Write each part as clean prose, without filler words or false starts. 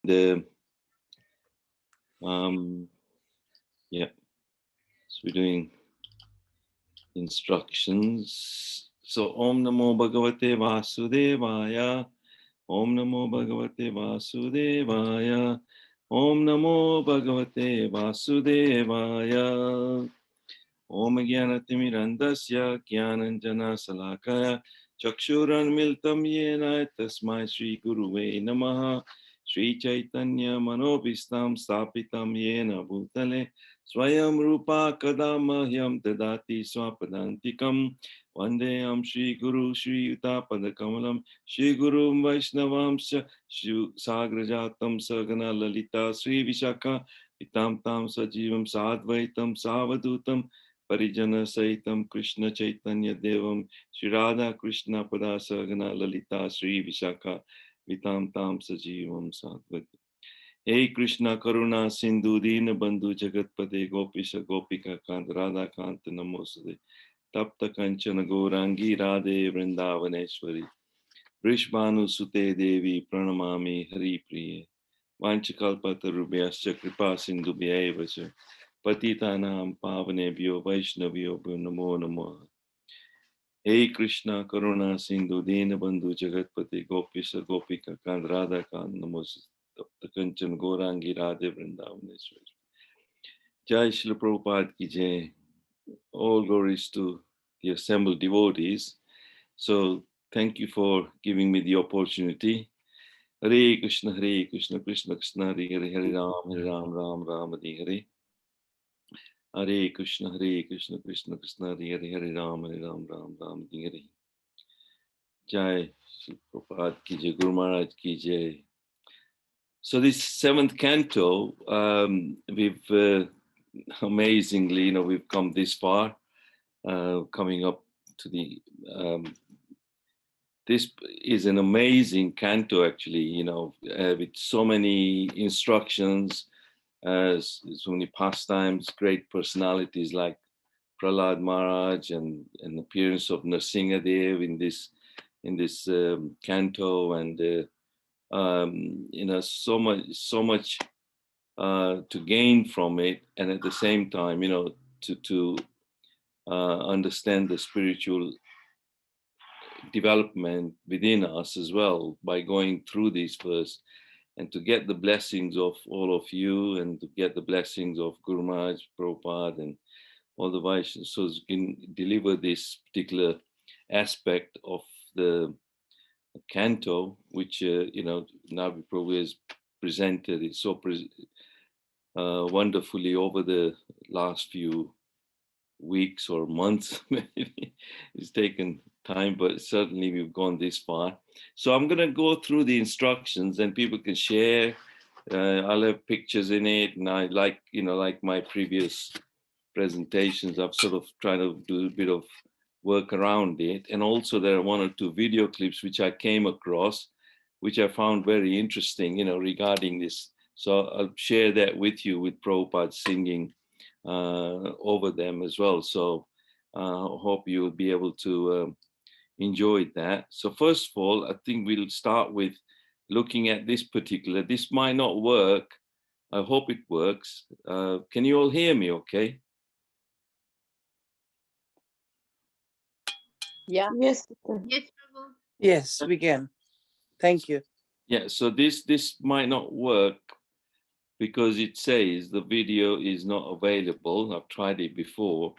the yeah, so we're doing instructions. So Om Namo Bhagavate Vasudevaya. Om Namo Bhagavate Vasudevaya. Om Namo Bhagavate Vasudevaya. Om Jnanatimirandasya Jnananjana Salakaya Chakshuranmiltam Yena Tasmai Shri Guruve Namaha Shri Chaitanya Manobhistam Stapitam Yena Bhutale Swayam Rupa Kadamahyam Dadati Swapadantikam Vandeyam Shri Guru Shri Utapadakamalam Shri Guru Vaishnavamsya Shri Sagrajatam Sagana Lalita Sri Vishaka Itam Tam Sajivam Sadvaitam Savadutam Parijana Saitam Krishna Chaitanya Devam Shri Radha Krishna Padasagana Lalita Sri Vishaka Vitam Tam Sajivam Sadvati. Hey Krishna Karuna Sindhu Dina Bandhu Jagatpate Gopisha Gopika Kant Radha Kant Namosade Tapta Kanchana Gourangi Radhe Vrindavaneshwari Vrishbhanu Sute Devi Pranamami Hari Priye Vanchakalpatarubhyascha Kripa Sindhubhyaeva Patitanam Pavanebhyo Vaishnavyo Namo Namo. Hey Krishna Karuna Sindhu Dina Bandhu Jagatpati Gopisa Gopika Kand Radha Kand Namos Tapta Kanchan Gourangi Radhe Vrindavaneshwari. Jai Shri Prabhupada ki jai. All glories to the assembled devotees. So thank you for giving me the opportunity. Hare Krishna, Krishna Krishna, Hare Hare, Hare Ram, Ram Ram, Hare Hare. Hare Krishna, Krishna Krishna, Hare Hare, Hare Ram, Ram Ram, Hare Hare. Jai Shri Prabhupada ki jai, Guru Maharaj ki jai. So this seventh canto, we've amazingly, we've come this far, coming up to the. This is an amazing canto, actually. With so many instructions, so many pastimes, great personalities like Prahlad Maharaj and appearance of Nrsingadev in this canto, and so much to gain from it, and at the same time, to understand the spiritual development within us as well by going through these verses, and to get the blessings of all of you, and to get the blessings of Guru Maharaj, Prabhupada, and all the Vaishnavas, so you can deliver this particular aspect of the canto, which Navi Prabhu has presented it so wonderfully over the last few weeks or months. It's taken time, but certainly we've gone this far. So I'm going to go through the instructions, and people can share. I'll have pictures in it, and I like my previous presentations, I've sort of tried to do a bit of work around it. And also there are one or two video clips which I came across, which I found very interesting, regarding this. So I'll share that with you, with Prabhupada singing over them as well. So I hope you'll be able to enjoy that. So first of all, I think we'll start with looking at this might not work. I hope it works. Can you all hear me okay? Yeah. Yes. Yes, we can. Thank you. Yeah, so this might not work because it says the video is not available. I've tried it before,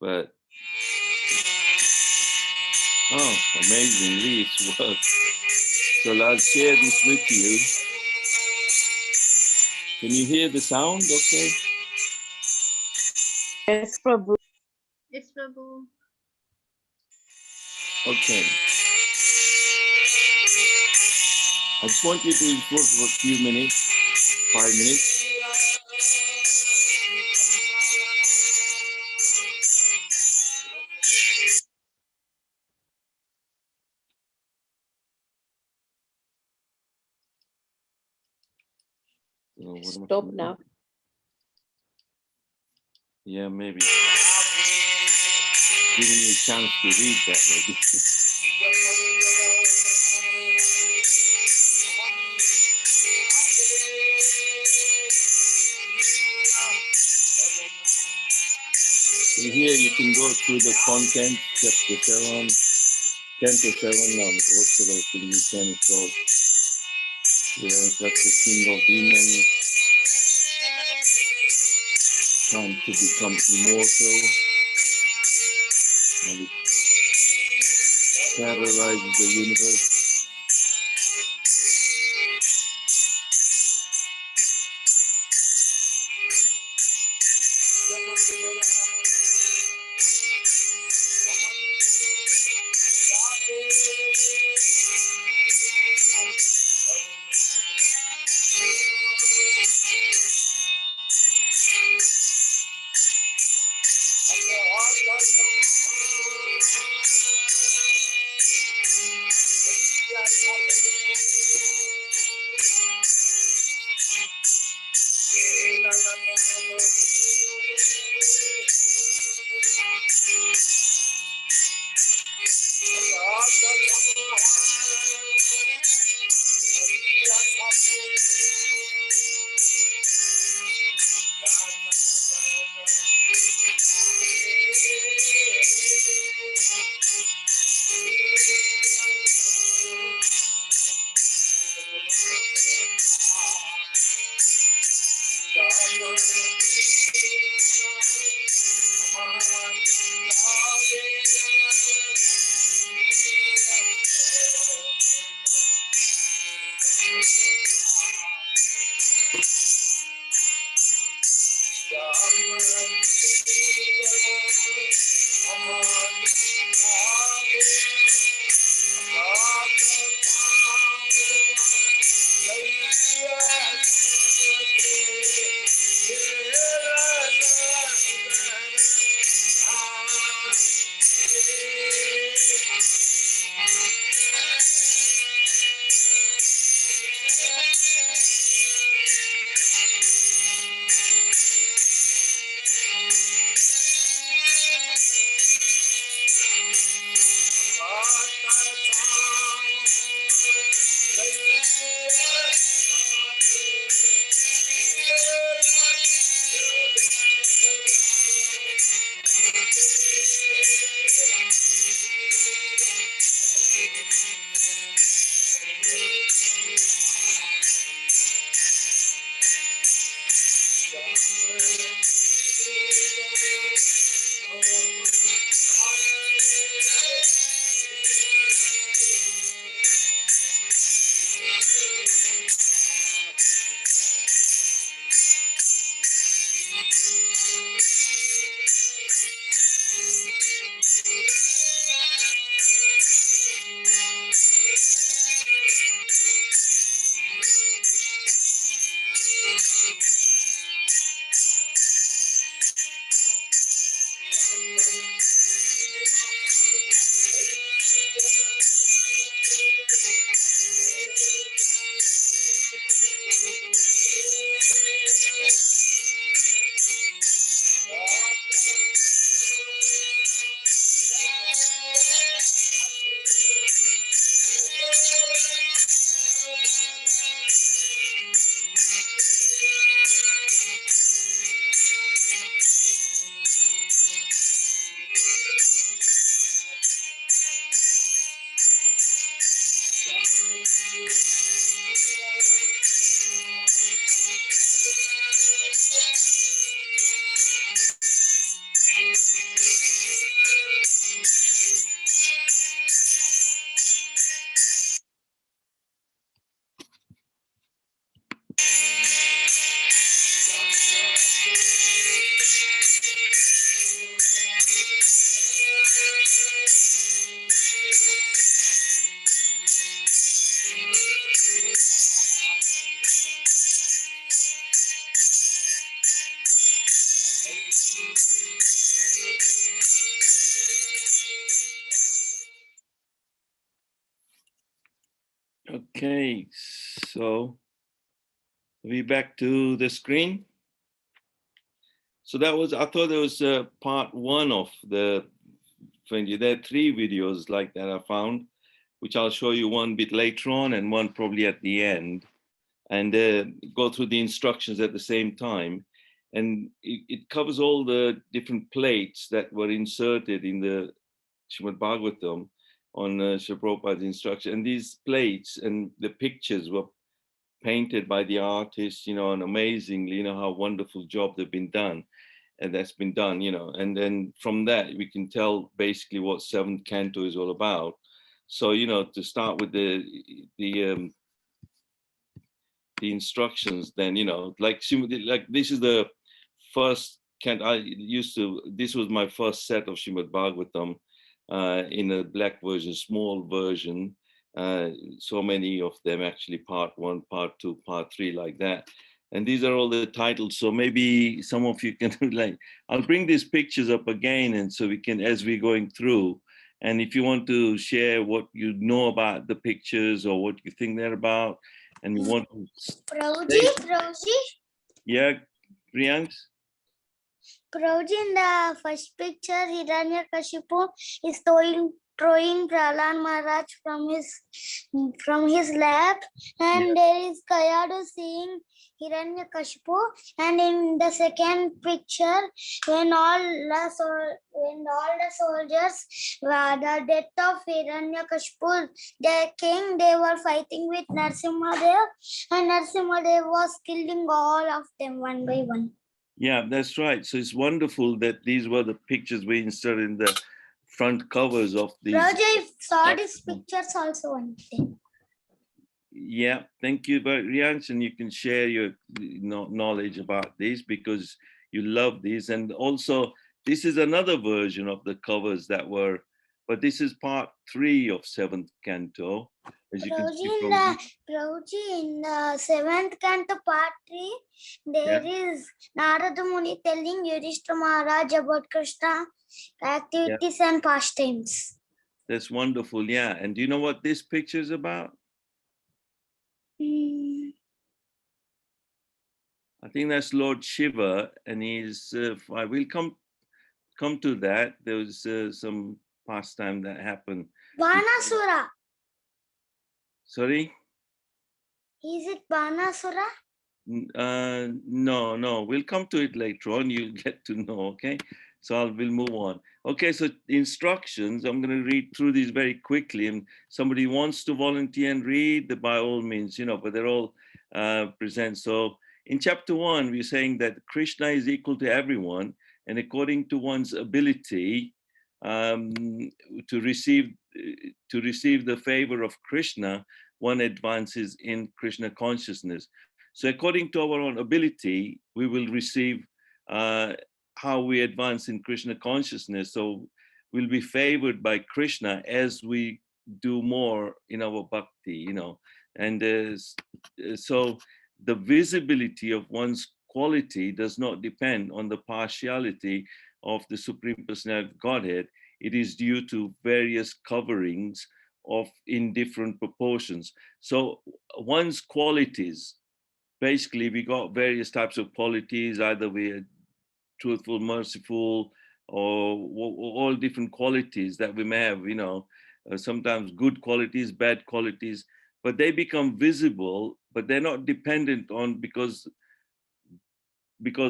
but amazingly it's worked. So I'll share this with you. Can you hear the sound okay? Yes, Prabhu. Yes, Prabhu. Okay. I just want you to listen for a few minutes, 5 minutes. Stop now. Yeah, maybe. Giving you a chance to read that, maybe. Here you can go through the content, chapter 7, Canto 7, what sort of thing you can go. Yeah, that's the king of demons, trying to become immortal, and it terrorizes the universe. Okay, so we back to the screen. So that was, I thought it was part one of the 20. There are 3 videos like that I found, which I'll show you one bit later on and one probably at the end, and go through the instructions at the same time. and it covers all the different plates that were inserted in the Srimad Bhagavatam on Srila Prabhupada's instruction. And these plates and the pictures were painted by the artists, you know, and amazingly, you know, how wonderful job they've been done. And that's been done, you know, and then from that we can tell basically what seventh canto is all about. So, you know, to start with the instructions, then, you know, like this is the first canto. This was my first set of Srimad Bhagavatam in a black version, small version. So many of them actually, part 1, part 2, part 3, like that. And these are all the titles. So maybe some of you can like, I'll bring these pictures up again, and so we can, as we're going through, and if you want to share what you know about the pictures or what you think they're about, and we want to Prabhuji, yeah, Priyank? Prabhuji, in the first picture, Hiranyakashipu is throwing Prahlad Maharaj from his lap, and there is Kayadu seeing Hiranyakashipu, and in the second picture, when all the soldiers, the death of Hiranyakashipu, the king, they were fighting with Narsimhadev, and Narsimhadev was killing all of them one by one. Yeah, that's right. So it's wonderful that these were the pictures we inserted in the front covers of these. Raja, I saw these pictures also one day. Yeah, thank you very much. And you can share your knowledge about these because you love these. And also, this is another version of the covers that were, but this is part 3 of 7th canto. As you can see from in the 7th canto part 3, there is Narada Muni telling Yudhishthira Maharaj about Krishna activities and pastimes. That's wonderful, yeah. And do you know what this picture is about? I think that's Lord Shiva, and he's. I will come to that. There was some pastime that happened. Banasura. Sorry. Is it Banasura? No. We'll come to it later on. You'll get to know. Okay. So we'll move on. Okay. So instructions. I'm going to read through these very quickly, and somebody wants to volunteer and read, by all means, you know. But they're all present. So in chapter 1, we're saying that Krishna is equal to everyone, and according to one's ability to receive the favor of Krishna, one advances in Krishna consciousness. So according to our own ability, we will receive how we advance in Krishna consciousness. So we'll be favored by Krishna as we do more in our bhakti, you know. And so the visibility of one's quality does not depend on the partiality of the Supreme Personality of Godhead. It is due to various coverings in different proportions. So one's qualities, basically we got various types of qualities, either we're truthful, merciful, or all different qualities that we may have, you know, sometimes good qualities, bad qualities, but they become visible, but they're not dependent on because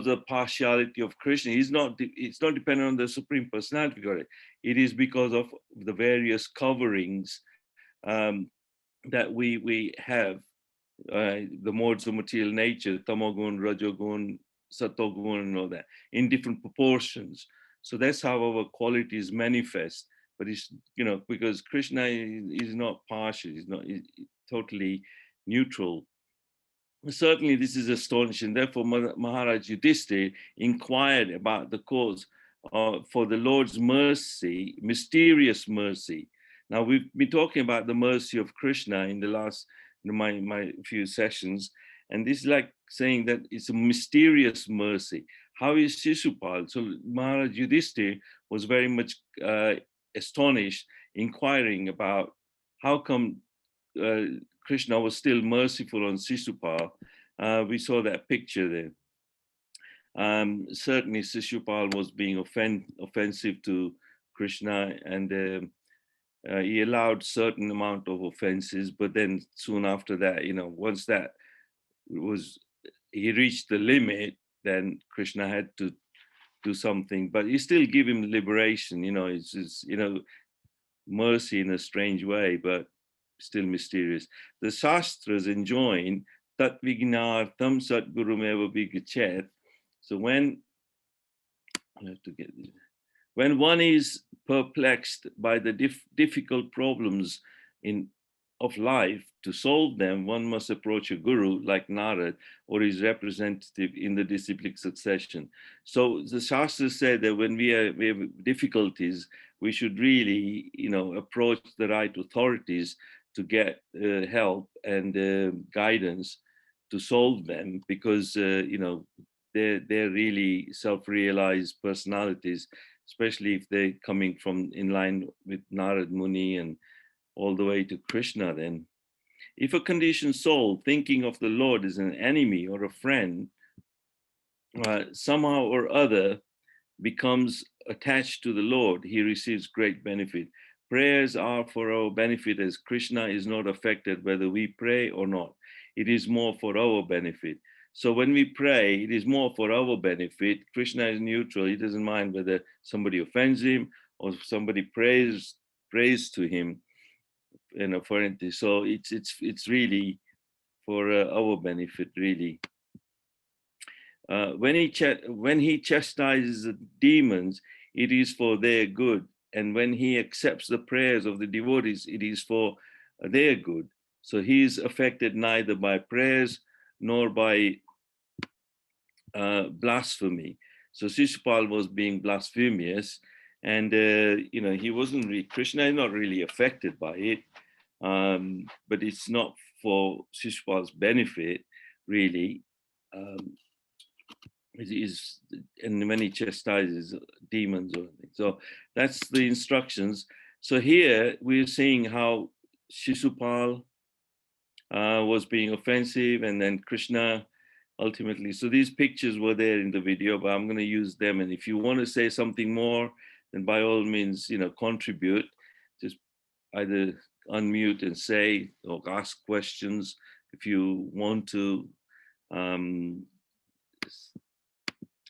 of partiality of Krishna. It's not dependent on the Supreme Personality of God. It is because of the various coverings that we have, the modes of material nature, tamagun, rajogun, satogun, and all that, in different proportions. So that's how our qualities manifest. But it's, you know, because Krishna is not partial, he's totally neutral. Certainly, this is astonishing. Therefore, Maharaj Yudhishthira inquired about the cause for the Lord's mercy, mysterious mercy. Now, we've been talking about the mercy of Krishna in the last my few sessions, and this is like saying that it's a mysterious mercy. How is Shishupal? So Maharaj Yudhishthira was very much astonished, inquiring about how come Krishna was still merciful on Shishupal. We saw that picture there. Certainly Shishupal was being offensive to Krishna, and he allowed certain amount of offenses, but then soon after that, you know, once that he reached the limit, then Krishna had to do something, but he still give him liberation. It's mercy in a strange way, but still mysterious. The Shastras enjoin tat vignartam satgurumeva vigachet. So when I have to get this. When one is perplexed by the difficult problems of life, to solve them, one must approach a guru like Narad or his representative in the disciplic succession. So the Shastras said that when we have difficulties, we should really, approach the right authorities to get help and guidance to solve them, because they're really self-realized personalities, especially if they're coming from in line with Narad Muni and all the way to Krishna. Then if a conditioned soul thinking of the Lord as an enemy or a friend, somehow or other becomes attached to the Lord, he receives great benefit. Prayers are for our benefit, as Krishna is not affected whether we pray or not. It is more for our benefit. So when we pray, it is more for our benefit. Krishna is neutral. He doesn't mind whether somebody offends him or somebody prays to him, for anything. So it's really for our benefit, really. When he chastises the demons, it is for their good. And when he accepts the prayers of the devotees, it is for their good. So he is affected neither by prayers nor by blasphemy. So Shishupal was being blasphemous, and he wasn't really, Krishna is not really affected by it, but it's not for Shishupal's benefit, really. It is, and when he chastises demons or anything. So that's the instructions. So here we're seeing how Shishupal was being offensive, and then Krishna ultimately. So these pictures were there in the video, but I'm going to use them. And if you want to say something more, then by all means, contribute. Just either unmute and say, or ask questions if you want to.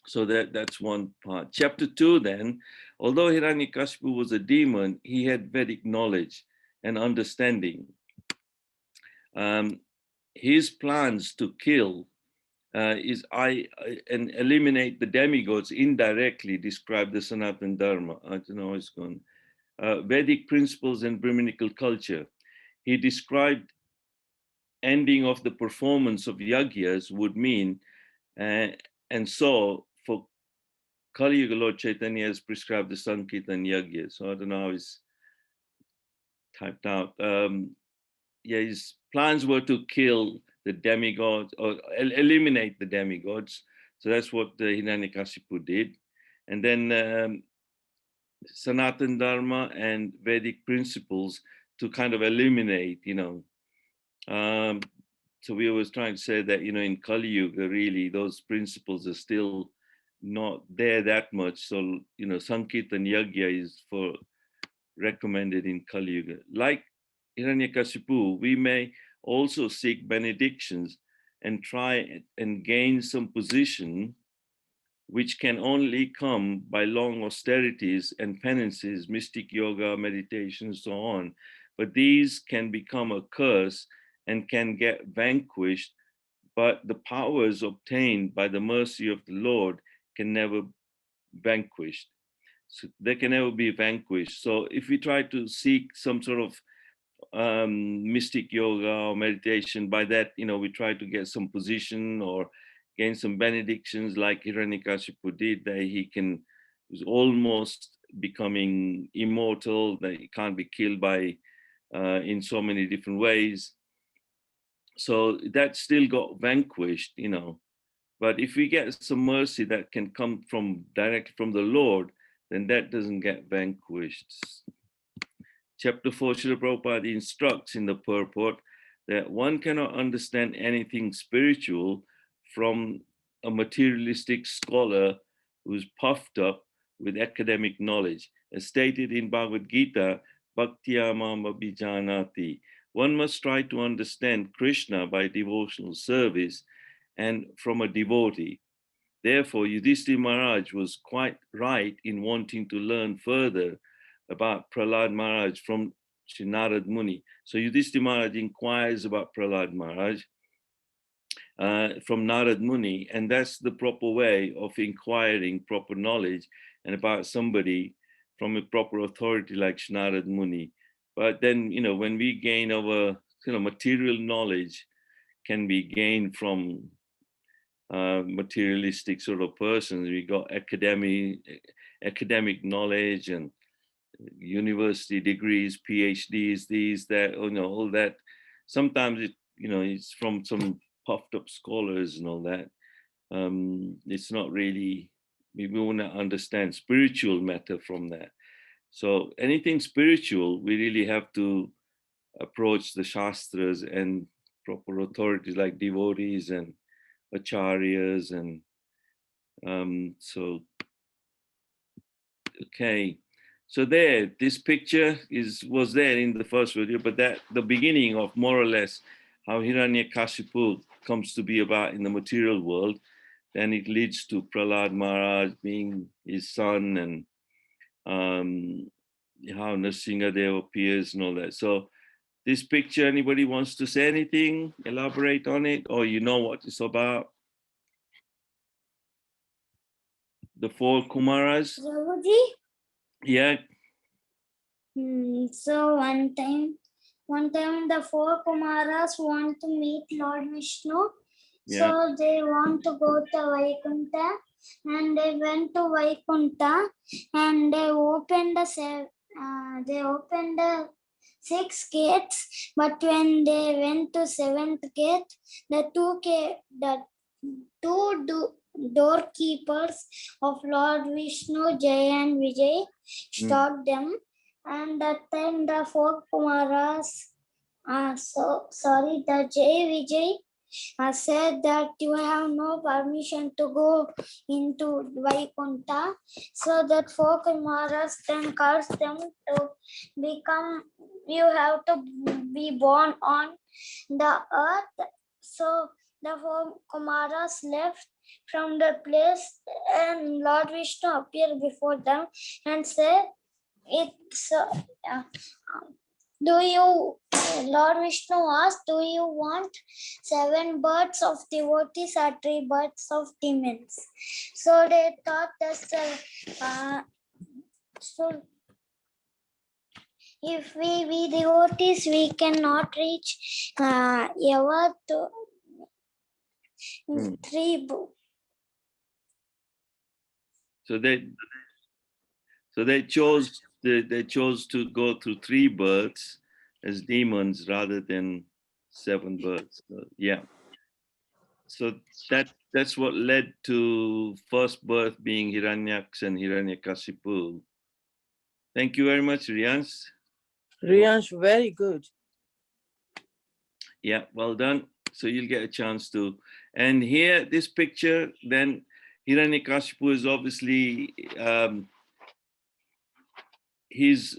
So that's one part. Chapter 2 then, although Hiranyakashipu was a demon, he had Vedic knowledge and understanding. His plans to kill and eliminate the demigods indirectly describe the Sanatana Dharma. I don't know, it's gone. Vedic principles and Brahminical culture. He described ending of the performance of yagyas would mean, and so for Kali Yuga, Lord Chaitanya has prescribed the Sankirtan Yagya. So I don't know how it's typed out. His plans were to kill the demigods or eliminate the demigods. So that's what Hiranyakashipu did. And then Sanatana Dharma and Vedic principles to kind of eliminate, so we was trying to say that, in Kali Yuga, really, those principles are still not there that much. So, Sankirtan Yagya is recommended in Kali Yuga. Like Hiranyakashipu, we may also seek benedictions and try and gain some position, which can only come by long austerities and penances, mystic yoga, meditation, so on. But these can become a curse and can get vanquished, but the powers obtained by the mercy of the Lord can never vanquished. So they can never be vanquished. So if we try to seek some sort of mystic yoga or meditation, by that, we try to get some position or gain some benedictions like Hiranyakashipu did, that was almost becoming immortal, that he can't be killed by in so many different ways. So that still got vanquished, But if we get some mercy that can come directly from the Lord, then that doesn't get vanquished. Chapter 4, Srila Prabhupada instructs in the purport that one cannot understand anything spiritual from a materialistic scholar who's puffed up with academic knowledge. As stated in Bhagavad Gita, Bhaktya Mam Abhijanati, one must try to understand Krishna by devotional service and from a devotee. Therefore, Yudhishthira Maharaj was quite right in wanting to learn further about Prahlad Maharaj from Sri Narad Muni. So Yudhishthira Maharaj inquires about Prahlad Maharaj from Narad Muni, and that's the proper way of inquiring proper knowledge and about somebody from a proper authority like Sri Narad Muni. But then, you know, when we gain our, you know, material knowledge can be gained from materialistic sort of persons. We got academic knowledge and university degrees, PhDs, these, that, you know, all that. Sometimes it, you know, it's from some puffed up scholars and all that. It's not really, we want to understand spiritual matter from that. So anything spiritual, we really have to approach the Shastras and proper authorities like devotees and acharyas, and so okay. So there, this picture was there in the first video, but that the beginning of more or less how Hiranyakashipu comes to be about in the material world. Then it leads to Prahlad Maharaj being his son, and how Nrsimhadev appears and all that. So this picture, anybody wants to say anything, elaborate on it, or you know what it's about? The 4 Kumaras. Prabhuji? Yeah. So one time the 4 Kumaras want to meet Lord Vishnu. Yeah. So they want to go to Vaikuntha, and they went to Vaikuntha, and they opened the 6 gates. But when they went to 7th gate, the two doorkeepers of Lord Vishnu, Jay and Vijay, stopped them. And that time the 4 Kumaras, the Jay Vijay said that you have no permission to go into Vaikuntha. So that 4 Kumaras then cursed them to become, you have to be born on the earth. So the 4 Kumaras left from the place, and Lord Vishnu appeared before them and said, Lord Vishnu asked, do you want 7 births of devotees or 3 births of demons? So they thought that so if we be devotees, we cannot reach ever to 3. So they chose to go through 3 births as demons rather than 7 births. So, yeah. So that's what led to first birth being Hiranyaks and Hiranyakashipu. Thank you very much, Riyansh. Riyansh, very good. Yeah, well done. So you'll get a chance to. And here, this picture, then Hiranyakashipu is obviously, he's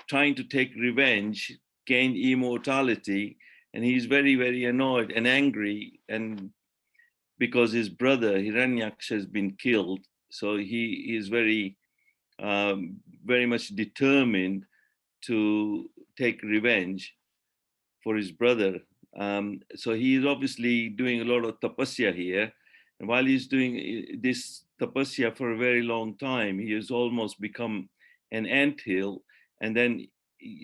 trying to take revenge, gain immortality, and he's very, very annoyed and angry, and because his brother Hiranyaks has been killed. So he is very, very much determined to take revenge for his brother. So he is obviously doing a lot of tapasya here. And while he's doing this tapasya for a very long time, he has almost become an anthill. And then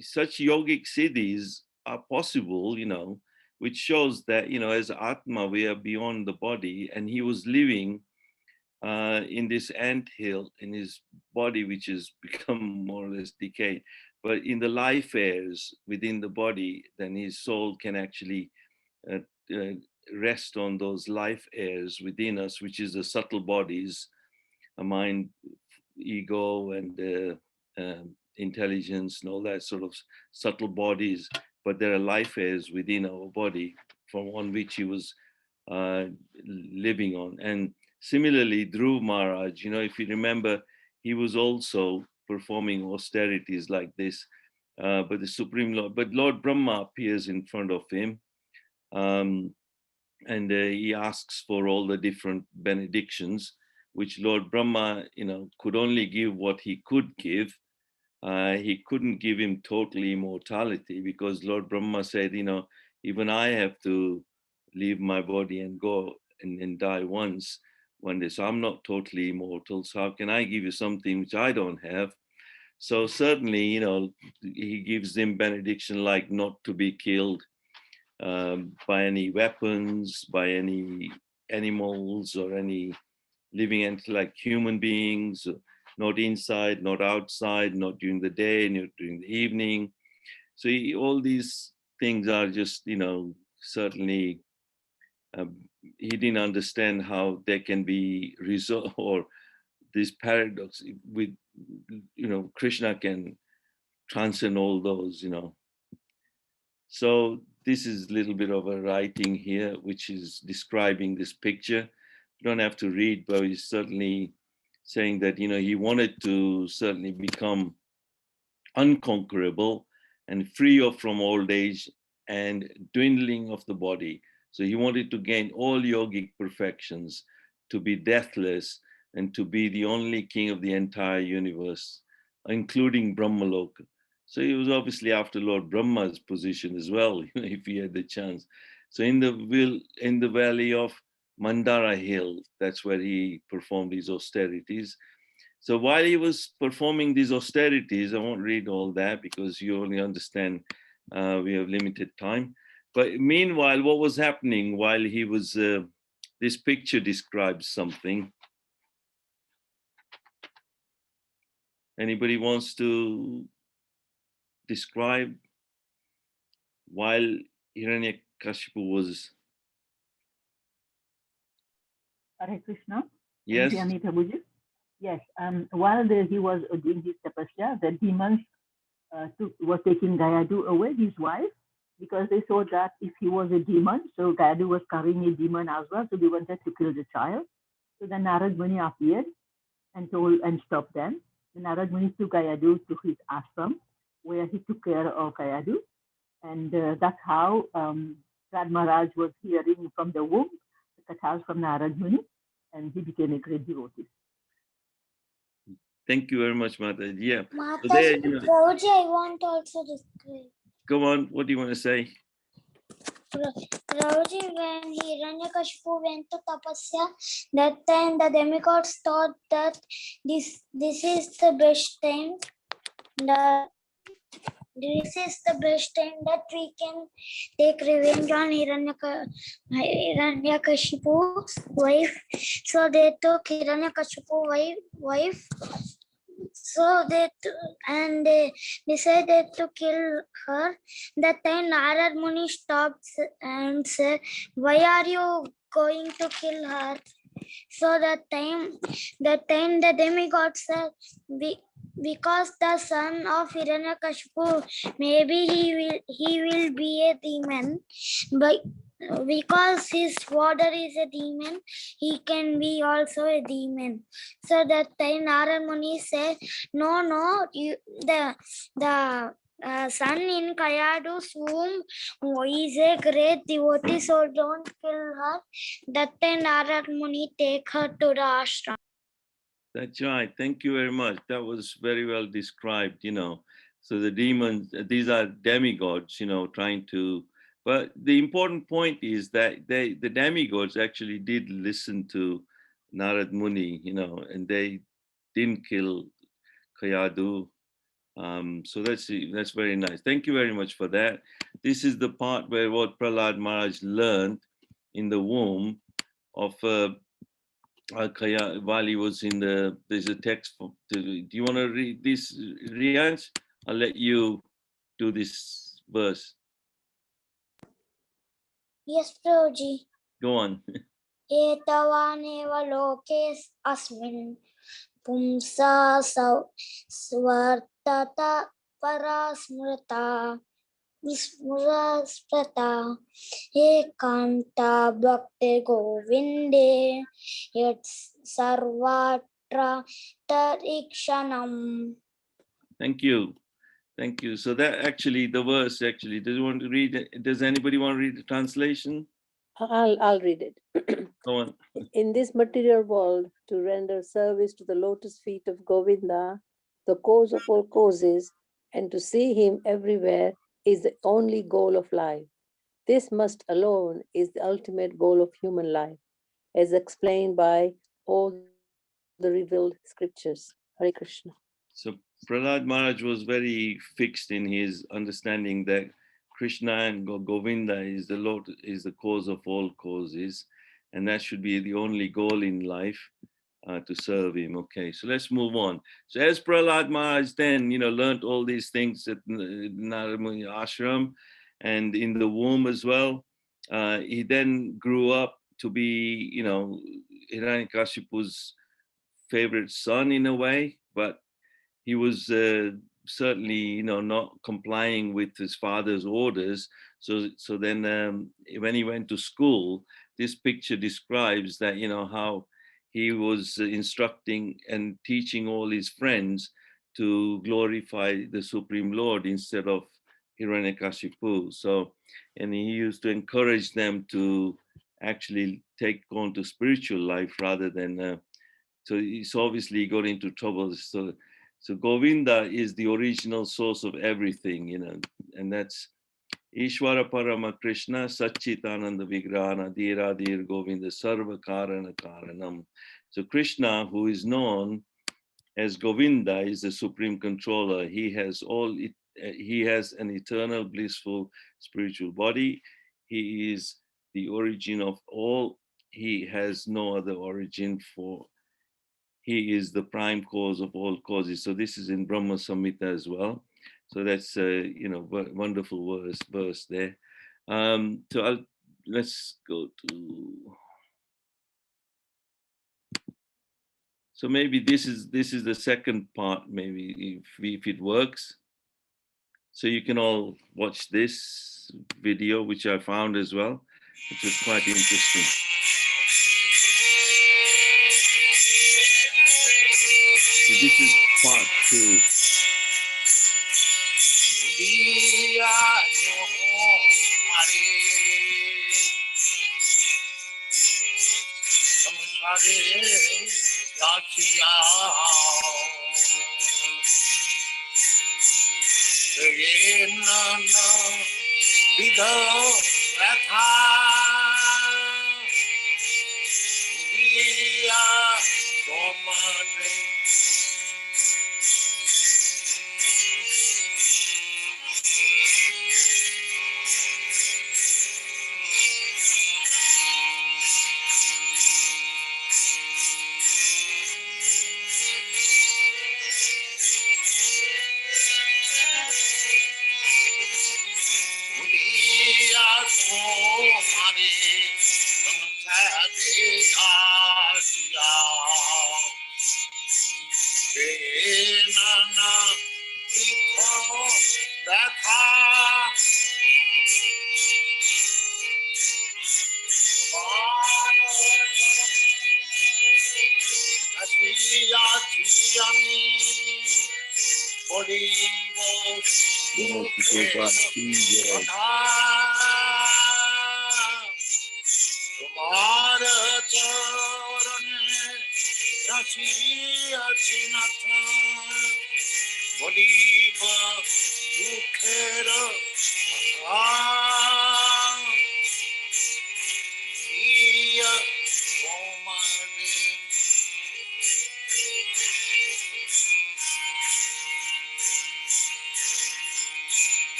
such yogic siddhis are possible, you know, which shows that, you know, as Atma, we are beyond the body. And he was living in this anthill, in his body, which has become more or less decayed. But in the life airs within the body, then his soul can actually rest on those life airs within us, which is the subtle bodies, a mind, ego, and intelligence, and all that sort of subtle bodies. But there are life airs within our body from on which he was living on. And similarly, Dhruv Maharaj, you know, if you remember, he was also performing austerities like this, but the Supreme Lord, but Lord Brahma appears in front of him, and he asks for all the different benedictions, which Lord Brahma, could only give what he could give. He couldn't give him total immortality, because Lord Brahma said, even I have to leave my body and go and die once one day. So I'm not totally immortal. So how can I give you something which I don't have? So certainly, he gives him benediction like not to be killed by any weapons, by any animals or any living entity like human beings, not inside, not outside, not during the day, not during the evening. So all these things are just, certainly he didn't understand how they can be resolved, or this paradox with, Krishna can transcend all those, So this is a little bit of a writing here, which is describing this picture. You don't have to read, but he's certainly saying that, he wanted to certainly become unconquerable and free from old age and dwindling of the body. So he wanted to gain all yogic perfections, to be deathless, and to be the only king of the entire universe, including Brahmaloka. So he was obviously after Lord Brahma's position as well, if he had the chance. So in the valley of Mandara Hill, that's where he performed his austerities. So while he was performing these austerities, I won't read all that because you only understand we have limited time. But meanwhile, what was happening while he was, this picture describes something. Anybody wants to describe while Hiranyakashipu was? Hare Krishna. Yes. Can you hear me, Prabhuji? Yes. While he was doing his tapasya, the demons were taking Gayadu away, his wife, because they saw that if he was a demon, so Gayadu was carrying a demon as well, so they wanted to kill the child. So then Narad Muni appeared and stopped them. The Narad Muni took Gayadu to his ashram, where he took care of Gayadu, and that's how Rad Maharaj was hearing from the womb the kathas from Narad Muni, and he became a great devotee. Thank you very much, Mata. Yeah. Mata, So there, Prabhuji, I want to also describe. Go on. What do you want to say? Prabhuji, when Hiranyakashipu went to tapasya, that time the demigods thought that this is the best time. This is the best time that we can take revenge on Hiranyakashipu's wife. So they took Hiranyakashipu's wife. So they decided to kill her. That time Narad Muni stopped and said, "Why are you going to kill her?" So that time the demigod said, because the son of Hiranyakashipu, maybe he will be a demon, but because his father is a demon, he can be also a demon. So that time Narad Muni said, no, the son in Kayadu's womb is a great devotee, so don't kill her. That time Narad Muni take her to the ashram. That's right. Thank you very much. That was very well described, So the demons, these are demigods, trying to, but the important point is that the demigods actually did listen to Narad Muni, and they didn't kill Kayadu. So that's very nice. Thank you very much for that. This is the part where what Prahlad Maharaj learned in the womb of while he was there's a text. Do you want to read this, Riyansh? I'll let you do this verse. Yes, Prabhuji. Go on. Etavaneva lokes asmin pumsa swartata parasmrata vismurasprata ekanta bhakti govinde yat sarvatra tarikshanam. Thank you. Thank you. So that actually, the verse actually, does anybody want to read the translation? I'll read it. Go on. In this material world, to render service to the lotus feet of Govinda, the cause of all causes, and to see him everywhere is the only goal of life. This must alone is the ultimate goal of human life, as explained by all the revealed scriptures. Hare Krishna. So Prahlad Maharaj was very fixed in his understanding that Krishna and Govinda is the Lord, is the cause of all causes, and that should be the only goal in life, to serve him. Okay, so let's move on. So as Prahlad Maharaj then, learned all these things at Naramuni Ashram and in the womb as well, he then grew up to be, Hiranyakashipu's favorite son in a way, but he was certainly, not complying with his father's orders. So then, when he went to school, this picture describes that, how he was instructing and teaching all his friends to glorify the Supreme Lord instead of Hiranyakashipu. So, and he used to encourage them to actually take on to spiritual life rather than. So he's obviously got into trouble. So Govinda is the original source of everything, and that's Ishvara Parama Krishna Satchitananda Vigrana Dhiradir Govinda Sarva Karana Karanam. So Krishna, who is known as Govinda, is the supreme controller. He has an eternal blissful spiritual body. He is the origin of all. He has no other origin for. He is the prime cause of all causes. So this is in Brahma Samhita as well. So that's wonderful verse there. Let's go to. So maybe this is the second part. Maybe if it works. So you can all watch this video, which I found as well, which was quite interesting. So this is part 2.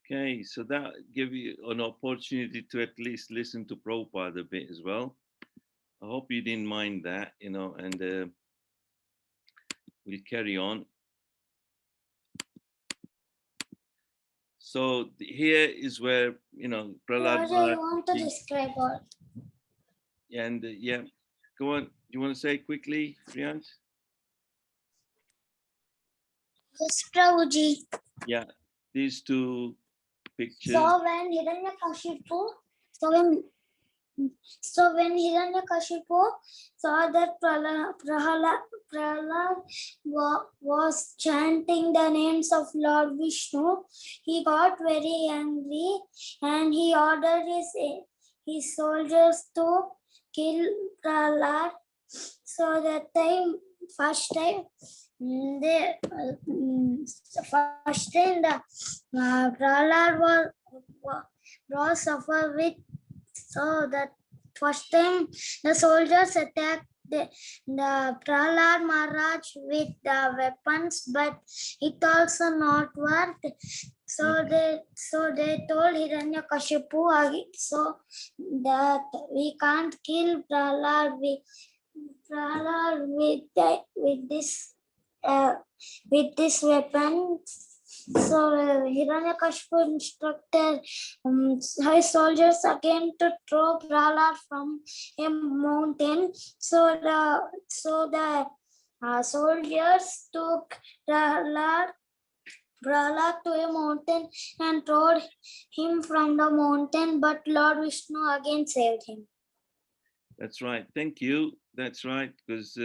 Okay, so that give you an opportunity to at least listen to Prabhupada a bit as well. I hope you didn't mind that, you know, and we'll carry on. So here is where, you know, Prahlad What I Maharaj want to describe all. and yeah, go on. You want to say quickly, Priyansh? Yes, Prabhuji. Yeah, these two pictures. So when Hiranyakashipu, so when Hiranyakashipu saw that Prahlad was chanting the names of Lord Vishnu, he got very angry and he ordered his soldiers to kill Prahlad. So that time, first time the Prahlad was suffer with, so that first time the soldiers attacked the Prahlad Maharaj with the weapons, but it also not worked. So they told Hiranyakashipu so that we can't kill Prahlad with this weapon. So Hiranyakashipu instructed his soldiers again to throw Prahlad from a mountain. So the soldiers took Prahlad to a mountain and threw him from the mountain, but Lord Vishnu again saved him. That's right. Thank you. That's right. Because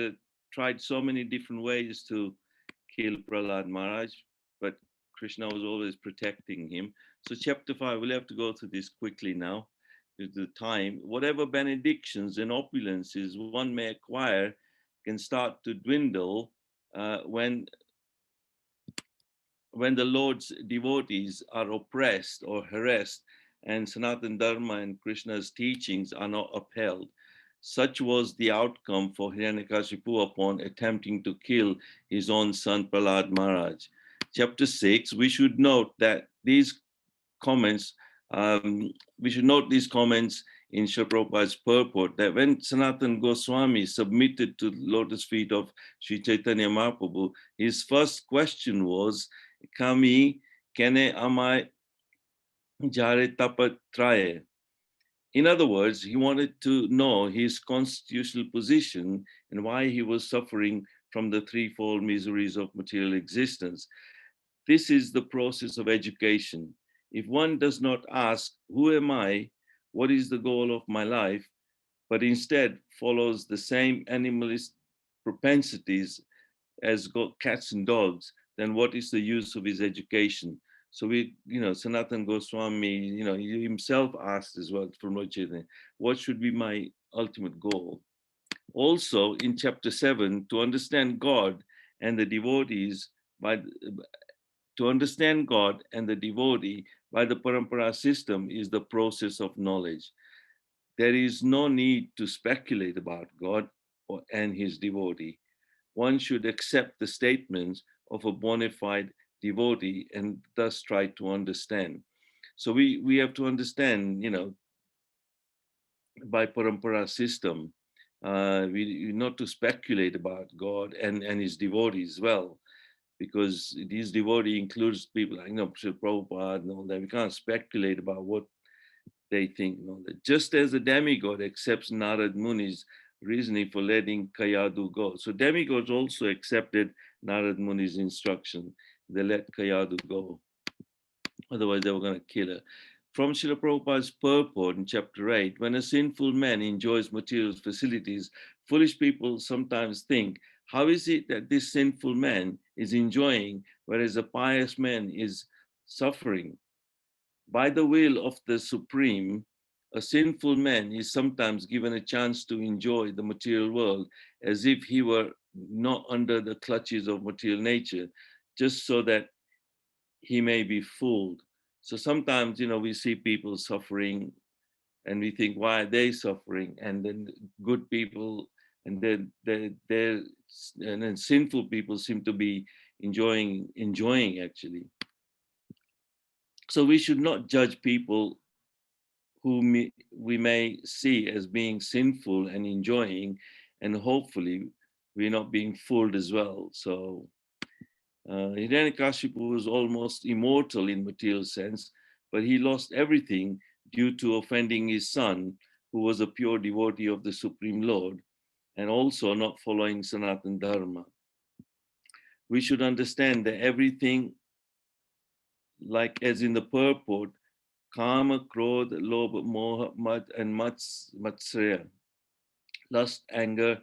tried so many different ways to kill Prahlad Maharaj, but Krishna was always protecting him. So chapter 5, we'll have to go through this quickly now due to the time. Whatever benedictions and opulences one may acquire can start to dwindle when the Lord's devotees are oppressed or harassed and Sanatana Dharma and Krishna's teachings are not upheld. Such was the outcome for Hiranyakashipu upon attempting to kill his own son Prahlad Maharaj. Chapter 6, we should note these comments in Srila Prabhupada's purport, that when Sanatana Goswami submitted to the lotus feet of Sri Chaitanya Mahaprabhu, his first question was, Kami kene amai jare tapatraye. In other words, he wanted to know his constitutional position and why he was suffering from the threefold miseries of material existence. This is the process of education. If one does not ask, who am I? what is the goal of my life, but instead follows the same animalist propensities as cats and dogs, then what is the use of his education? So Sanatan Goswami, he himself asked as well from Lord Chaitanya, what should be my ultimate goal? Also in chapter 7, to understand God and the devotees to understand God and the devotee by the parampara system is the process of knowledge. There is no need to speculate about God and his devotee. One should accept the statements of a bona fide devotee and thus try to understand. So we have to understand, by parampara system, we not to speculate about God and his devotees as well, because these devotee includes people like Srila Prabhupada and all that. We can't speculate about what they think. That just as the demigod accepts Narad Muni's reasoning for letting Kayadu go. So demigods also accepted Narad Muni's instruction. They let Kayadu go. Otherwise, they were going to kill her. From Srila Prabhupada's purport in chapter 8, when a sinful man enjoys material facilities, foolish people sometimes think, how is it that this sinful man is enjoying, whereas a pious man is suffering? By the will of the Supreme, a sinful man is sometimes given a chance to enjoy the material world as if he were not under the clutches of material nature, just so that he may be fooled. So sometimes, we see people suffering and we think, why are they suffering? And then good people and then sinful people seem to be enjoying actually. So we should not judge people whom we may see as being sinful and enjoying, and hopefully we're not being fooled as well. So Hiranyakashipu was almost immortal in material sense, but he lost everything due to offending his son, who was a pure devotee of the Supreme Lord, and also not following Sanatana Dharma. We should understand that everything, like as in the purport, Kama, Krodha, Lobha, Moha, Mad, and Matsraya, lust, anger,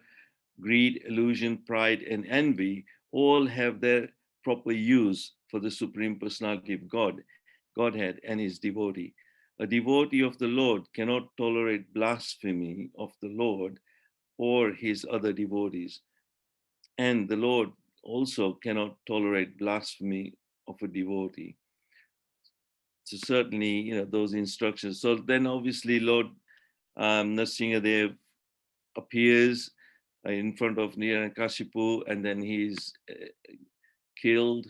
greed, illusion, pride, and envy all have their proper use for the Supreme Personality of Godhead and his devotee. A devotee of the Lord cannot tolerate blasphemy of the Lord or his other devotees. And the Lord also cannot tolerate blasphemy of a devotee. So certainly, those instructions. So then obviously Lord Nrsimhadev appears in front of Hiranyakashipu, and then he's killed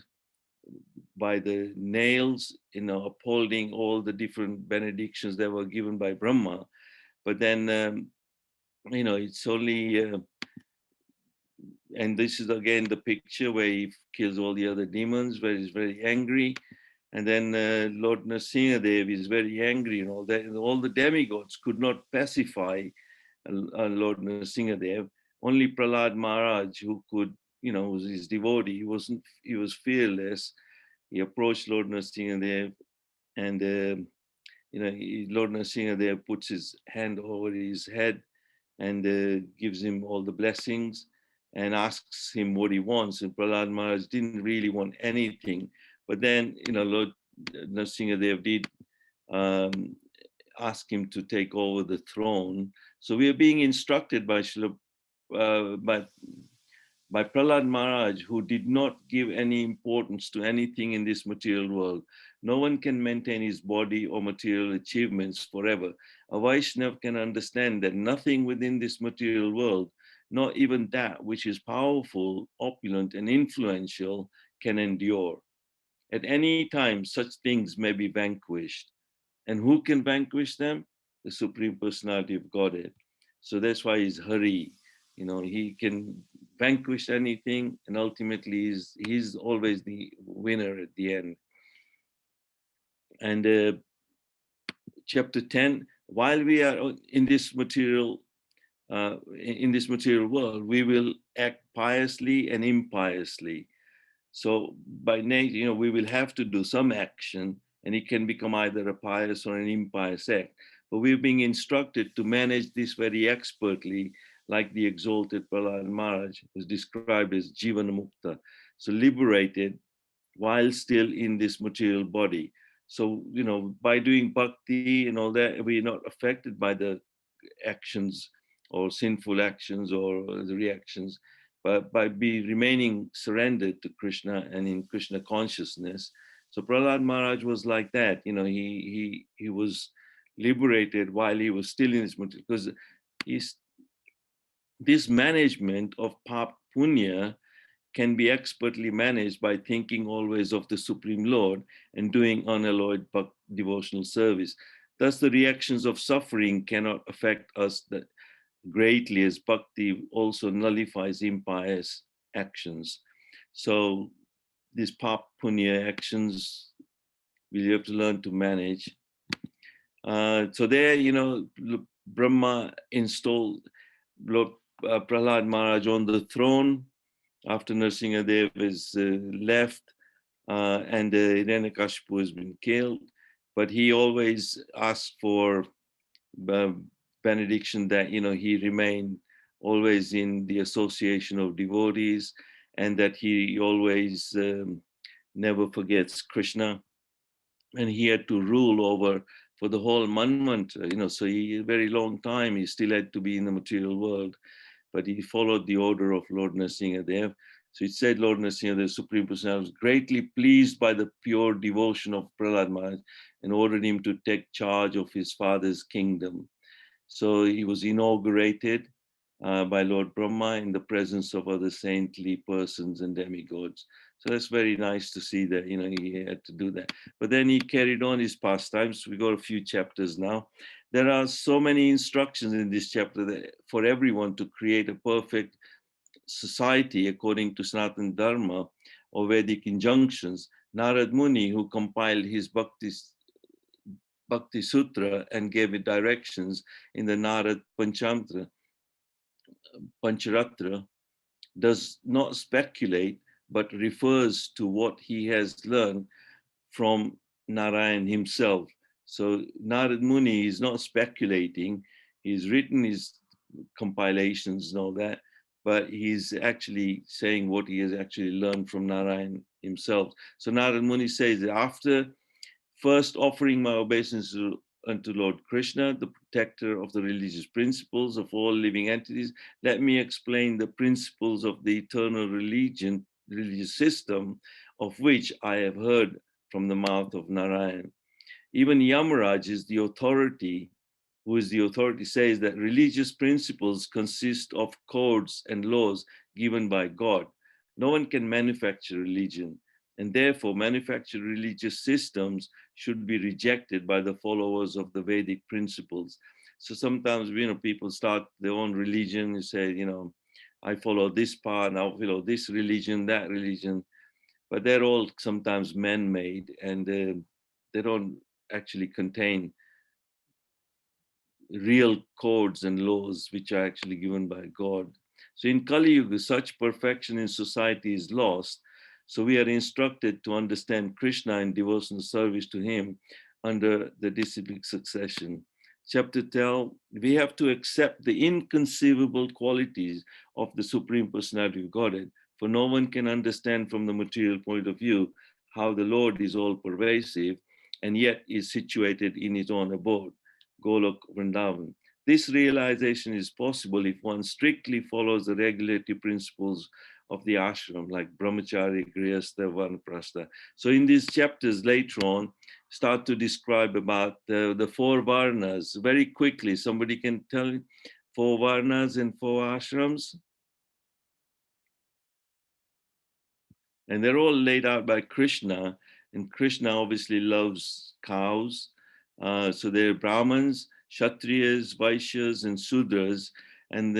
by the nails, upholding all the different benedictions that were given by Brahma. But then, it's only, and this is again the picture where he kills all the other demons, where he's very angry. And then Lord Nrsimhadev is very angry and all that. And all the demigods could not pacify Lord Nrsimhadev. Only Prahlad Maharaj, who could, was his devotee, he was fearless. He approached Lord Nrsimhadev, and Lord Nrsimhadev puts his hand over his head and gives him all the blessings and asks him what he wants. And Prahlad Maharaj didn't really want anything. But then, Lord Nrsimhadev did ask him to take over the throne. So we are being instructed by by Prahlad Maharaj, who did not give any importance to anything in this material world. No one can maintain his body or material achievements forever. A Vaishnav can understand that nothing within this material world, not even that which is powerful, opulent, and influential, can endure. At any time, such things may be vanquished. And who can vanquish them? The Supreme Personality of Godhead. So that's why he's Hari. He can vanquish anything, and ultimately he's always the winner at the end. And chapter 10, while we are in this material world, we will act piously and impiously. So by nature, we will have to do some action, and it can become either a pious or an impious act. but we're being instructed to manage this very expertly, like the exalted Prahlad Maharaj is described as Jivana Mukta, so liberated while still in this material body. So, by doing bhakti and all that, we're not affected by the actions or sinful actions or the reactions, but by remaining surrendered to Krishna and in Krishna consciousness. So Prahlad Maharaj was like that. He was liberated while he was still in his material, because this management of pap punya can be expertly managed by thinking always of the Supreme Lord and doing unalloyed devotional service. Thus, the reactions of suffering cannot affect us greatly, as bhakti also nullifies impious actions. So, these pap punya actions, we have to learn to manage. So there, Brahma installed Lord Prahlad Maharaj on the throne after Nrsimhadev is left, and Hiranyakashipu has been killed. But he always asked for benediction that, he remained always in the association of devotees, and that he always never forgets Krishna. And he had to rule over for the whole manvantara, so a very long time, he still had to be in the material world, but he followed the order of Lord Nrsimhadev. So it said Lord Nrsimhadev, the Supreme Personality, was greatly pleased by the pure devotion of Prahlad Maharaj and ordered him to take charge of his father's kingdom. So he was inaugurated by Lord Brahma in the presence of other saintly persons and demigods. So that's very nice to see that, he had to do that. But then he carried on his pastimes. We got a few chapters now. There are so many instructions in this chapter that for everyone to create a perfect society according to Sanatana Dharma or Vedic injunctions. Narad Muni, who compiled his Bhakti Sutra and gave it directions in the Narad Pancharatra, does not speculate, but refers to what he has learned from Narayan himself. So Narad Muni is not speculating. He's written his compilations and all that, but he's actually saying what he has actually learned from Narayan himself. So Narad Muni says that after first offering my obeisance unto Lord Krishna, the protector of the religious principles of all living entities, let me explain the principles of the eternal religious system of which I have heard from the mouth of Narayan. Even Yamaraj is the authority, who is the authority, says that religious principles consist of codes and laws given by God. No one can manufacture religion, and therefore manufactured religious systems should be rejected by the followers of the Vedic principles. So sometimes, people start their own religion and say, I follow this path, and I follow this religion, that religion, but they're all sometimes man-made, and they don't actually contain real codes and laws which are actually given by God. So in Kali Yuga, such perfection in society is lost. So we are instructed to understand Krishna in devotional service to him under the disciplic succession. Chapter 12, we have to accept the inconceivable qualities of the Supreme Personality of Godhead, for no one can understand from the material point of view how the Lord is all pervasive and yet is situated in his own abode, Golok Vrindavan. This realization is possible if one strictly follows the regulatory principles of the ashram, like brahmachari, grihastha, vanaprastha. So in these chapters later on, start to describe about the four varnas very quickly. Somebody can tell me 4 varnas and 4 ashrams? And they're all laid out by Krishna, and Krishna obviously loves cows. So they're Brahmins, Kshatriyas, Vaishyas, and Sudras. And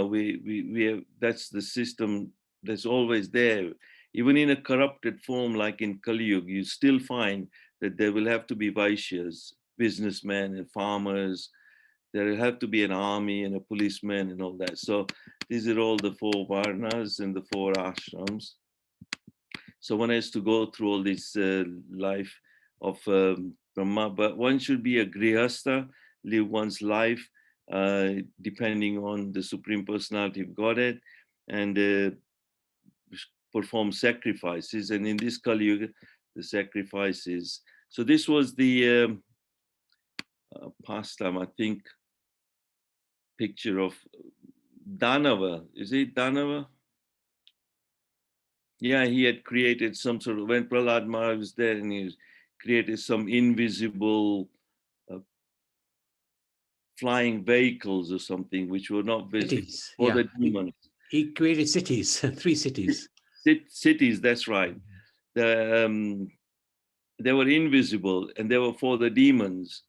we have, that's the system that's always there. Even in a corrupted form like in Kali Yuga, you still find that there will have to be Vaishyas, businessmen and farmers. There will have to be an army and a policeman and all that. So these are all the 4 varnas and the 4 ashrams. So one has to go through all this life of Brahma, but one should be a grihastha, live one's life depending on the Supreme Personality of Godhead, and perform sacrifices. And in this Kali Yuga, the sacrifices. So this was the pastime, I think, picture of Danava. Is it Danava? Yeah, he had created some sort of, when Prahlad Maharaj was there, and he created some invisible flying vehicles or something which were not visible Cities, for yeah. the demons. He created cities, 3 cities. Cities, that's right. They were invisible and they were for the demons,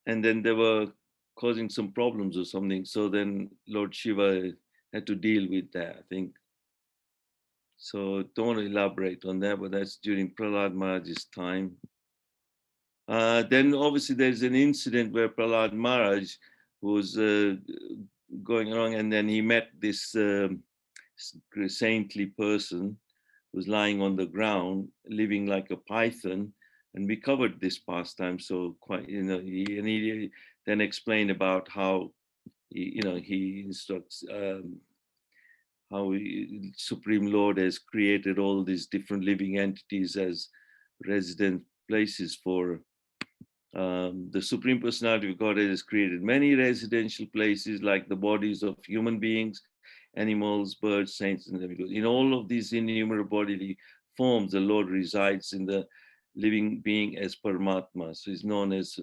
and then they were causing some problems or something. So then Lord Shiva had to deal with that, I think. So don't want to elaborate on that, but that's during Prahlad Maharaj's time. Then obviously there's an incident where Prahlad Maharaj was going along, and then he met this saintly person who was lying on the ground, living like a python, and we covered this pastime. So quite, he then explained about how he instructs how Supreme Lord has created all these different living entities as resident places for the Supreme Personality of Godhead has created many residential places like the bodies of human beings, animals, birds, saints, and demigods. In all of these innumerable bodily forms, the Lord resides in the living being as Paramatma. So he's known as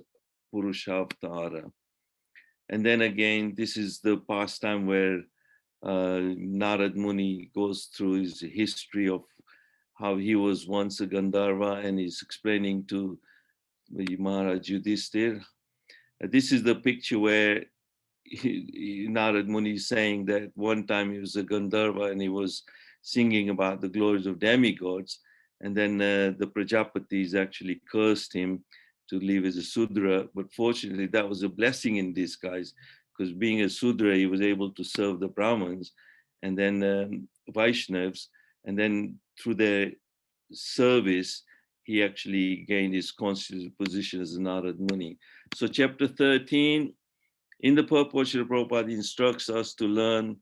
Purushavatara. And then again, this is the pastime where Narad Muni goes through his history of how he was once a Gandharva, and he's explaining to Maharaj Yudhishthir. This is the picture where Narad Muni is saying that one time he was a Gandharva and he was singing about the glories of demigods, and then the Prajapatis actually cursed him to live as a Sudra. But fortunately, that was a blessing in disguise, because being a Sudra, he was able to serve the Brahmins and then Vaishnavas, and then through their service, he actually gained his constitutional position as a Narad Muni. So chapter 13, in the purport, Srila Prabhupada instructs us to learn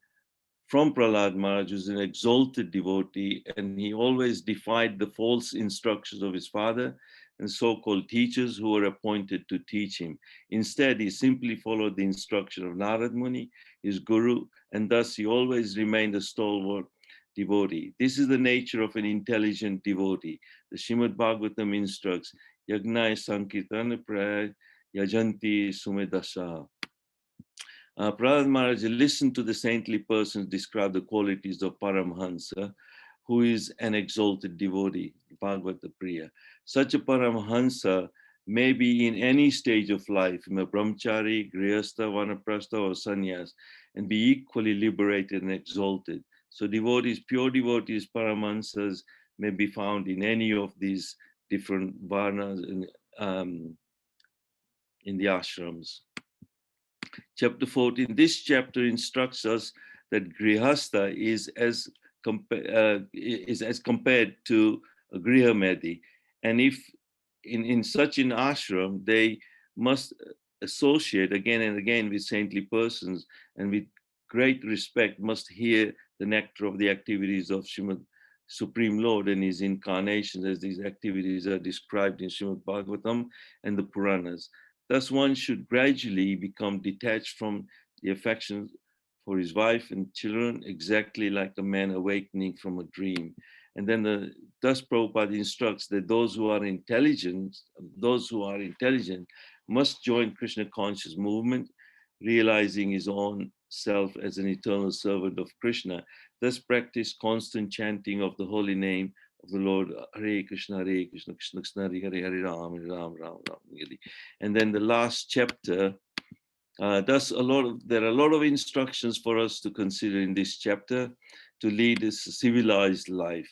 from Prahlad Maharaj, who's an exalted devotee, and he always defied the false instructions of his father and so-called teachers who were appointed to teach him. Instead, he simply followed the instruction of Narad Muni, his guru, and thus he always remained a stalwart devotee. This is the nature of an intelligent devotee. The Srimad Bhagavatam instructs, Yagnaya Sankirtana Praya Yajanti Sumedasa. Prahlad Maharaj listened to the saintly persons describe the qualities of Paramhansa, who is an exalted devotee, Bhagavata Priya. Such a Paramhansa may be in any stage of life, in a brahmachari, grihastha, vanaprastha, or sannyas, and be equally liberated and exalted. So devotees, pure devotees, Paramahansas, may be found in any of these different varnas in the ashrams. Chapter 14, this chapter instructs us that grihastha is as compared to a grihamedi. And if in such an ashram, they must associate again and again with saintly persons, and with great respect must hear the nectar of the activities of Srimad Supreme Lord and his incarnations, as these activities are described in Srimad Bhagavatam and the Puranas. Thus, one should gradually become detached from the affections for his wife and children, exactly like a man awakening from a dream. And then thus Prabhupada instructs that those who are intelligent must join Krishna conscious movement, realizing his own self as an eternal servant of Krishna. Thus practice constant chanting of the holy name of the Lord, Hare Krishna, Krishna Krishna, Hare Hare, Ram, Ram, Ram, Ram. And then the last chapter, there are a lot of instructions for us to consider in this chapter to lead a civilized life.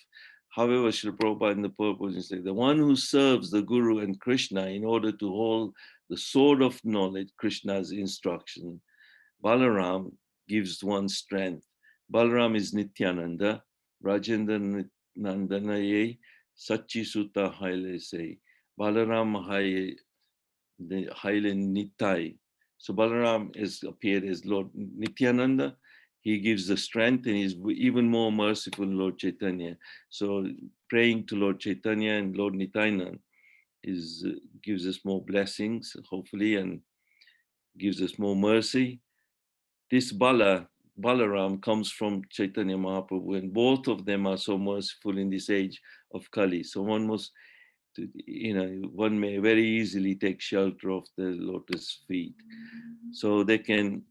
However, Srila Prabhupada in the purpose says, the one who serves the Guru and Krishna in order to hold the sword of knowledge, Krishna's instruction, Balaram gives one strength. Balaram is Nityananda, Rajendra Nandanaye, Sachi Sutta Haile Se. Balaram Haile Nitai. So Balaram is appeared as Lord Nityananda. He gives the strength and he's even more merciful than Lord Chaitanya. So praying to Lord Chaitanya and Lord Nityananda gives us more blessings, hopefully, and gives us more mercy. This Balaram comes from Chaitanya Mahaprabhu, and both of them are so merciful in this age of Kali. So one may very easily take shelter of the lotus feet. So they can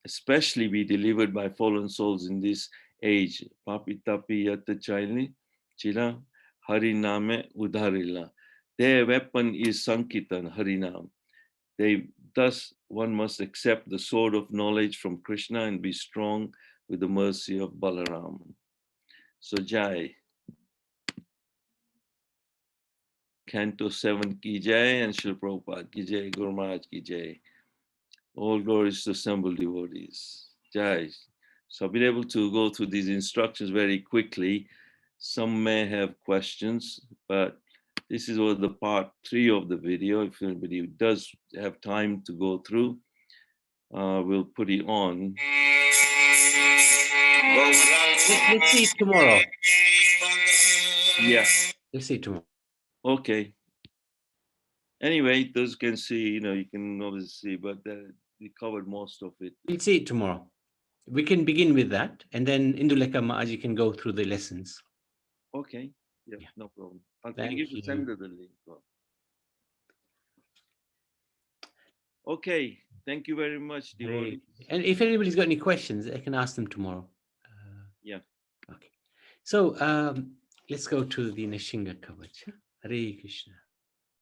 especially be delivered by fallen souls in this age. Papi tapi yatta chila hariname udharila. Their weapon is Sankirtan, Harinam. Thus, one must accept the sword of knowledge from Krishna and be strong with the mercy of Balaram. So Jai. Canto 7 ki Jai and Srila Prabhupada ki Jai, Guru Maharaj ki Jai. All glories to assembled devotees. Jai. So I've been able to go through these instructions very quickly. Some may have questions, but this is all the part 3 of the video. If anybody does have time to go through, we'll put it on. Let's see it tomorrow. Yeah. Let's see it tomorrow. Okay. Anyway, those can see, you can obviously see, but we covered most of it. We'll see it tomorrow. We can begin with that, and then Indulekha Maaji can go through the lessons. Okay. Yeah, Yeah. no problem. I'll Thank give you you. send her the link. Okay. Thank you very much, devotees. And if anybody's got any questions, I can ask them tomorrow. Yeah. Okay. So let's go to the Nishinga Kavach. Hare Krishna.